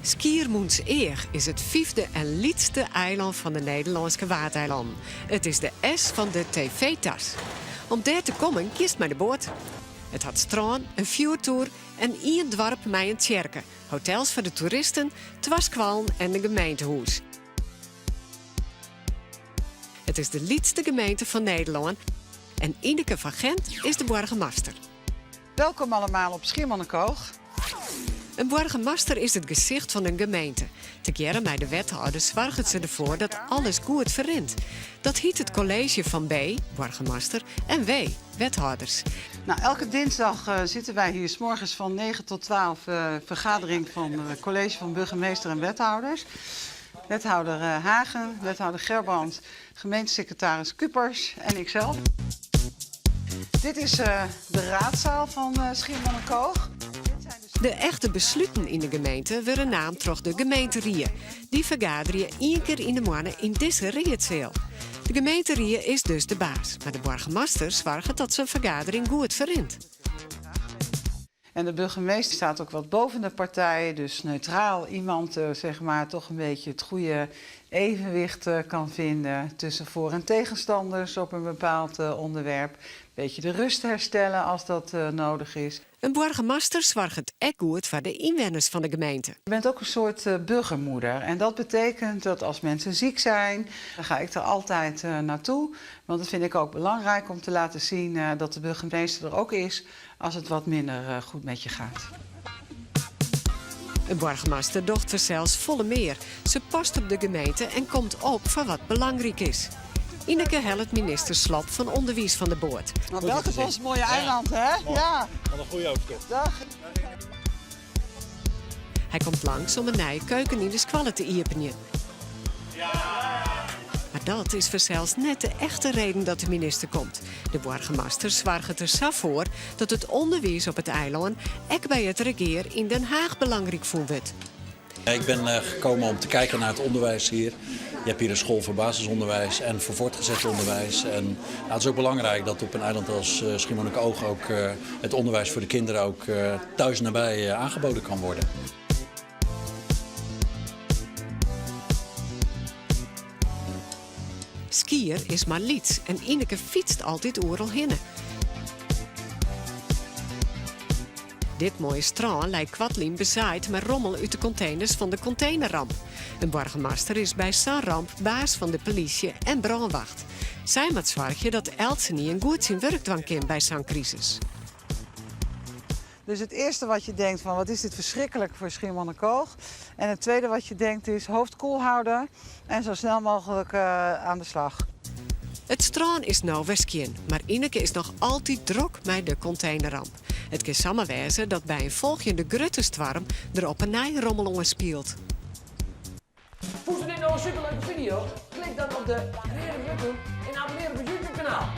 Schiermonnikoog is het 5e en laatste eiland van de Nederlandse Waddeilanden. Het is de S van de tv-tas. Om daar te komen kiest men de boot. Het had strand, een vuurtoer en één dorp met een tjerke. Hotels voor de toeristen, 2 squallen en een gemeentehuis. Het is de laatste gemeente van Nederland en Ineke van Gent is de burgemeester. Welkom allemaal op Schiermonnikoog. Een burgemeester is het gezicht van een gemeente. Tekeer met de wethouders zorgen ze ervoor dat alles goed verrint. Dat hiet het college van B, burgemeester, en W, wethouders. Nou, elke dinsdag zitten wij hier 's morgens van 9 tot 12 vergadering van het college van burgemeester en wethouders. Wethouder Hagen, wethouder Gerbrand, gemeentesecretaris Kupers en ikzelf. Dit is de raadzaal van Schiermonnikoog. De echte besluiten in de gemeente worden naam terug de gemeenterieën. Die vergaderen 1 keer in de maand in deze rietzaal. De gemeenterieën is dus de baas, maar de burgemeester zorgt dat zijn vergadering goed verrint. En de burgemeester staat ook wat boven de partij, dus neutraal. Iemand zeg maar toch een beetje het goede evenwicht kan vinden tussen voor- en tegenstanders op een bepaald onderwerp. Een beetje de rust herstellen als dat nodig is. Een burgemeester zorgt ook goed voor de inwoners van de gemeente. Je bent ook een soort burgermoeder. En dat betekent dat als mensen ziek zijn, dan ga ik er altijd naartoe. Want dat vind ik ook belangrijk om te laten zien dat de burgemeester er ook is als het wat minder goed met je gaat. Een burgemeester docht zelfs volle meer. Ze past op de gemeente en komt op voor wat belangrijk is. Ineke helpt minister Slop van Onderwijs van de boord. Nou, welke is ons mooie eiland, hè? Ja. Wat een goede auto. Dag. Hij komt langs om een nieuwe keuken in de squallen te openen. Maar dat is zelfs net de echte reden dat de minister komt. De burgemeester zorgt er zo voor dat het onderwijs op het eiland ook bij het regeer in Den Haag belangrijk wordt. Ik ben gekomen om te kijken naar het onderwijs hier. Je hebt hier een school voor basisonderwijs en voor voortgezet onderwijs. En nou, het is ook belangrijk dat op een eiland als Schiermonnikoog ook het onderwijs voor de kinderen ook thuis nabij aangeboden kan worden. Skier is maar liets en Ineke fietst altijd overal heen. Dit mooie strand lijkt Kwadlien bezaaid met rommel uit de containers van de containerramp. Een burgemeester is bij zo'n ramp baas van de politie en brandwacht. Zij moet zorgen dat Eltsen niet een goed zijn werk doen kan bij zo'n crisis. Dus het eerste wat je denkt van wat is dit verschrikkelijk voor Schiermonnikoog. En het tweede wat je denkt is hoofd koel houden en zo snel mogelijk aan de slag. Het strand is nou weskien, maar Ineke is nog altijd druk met de containerramp. Het kan samen wezen dat bij een volgende gruttestwarm er op een nieuwe rommel speelt. Vond je dit nou een superleuke video? Klik dan op de rode button en abonneer op het YouTube kanaal.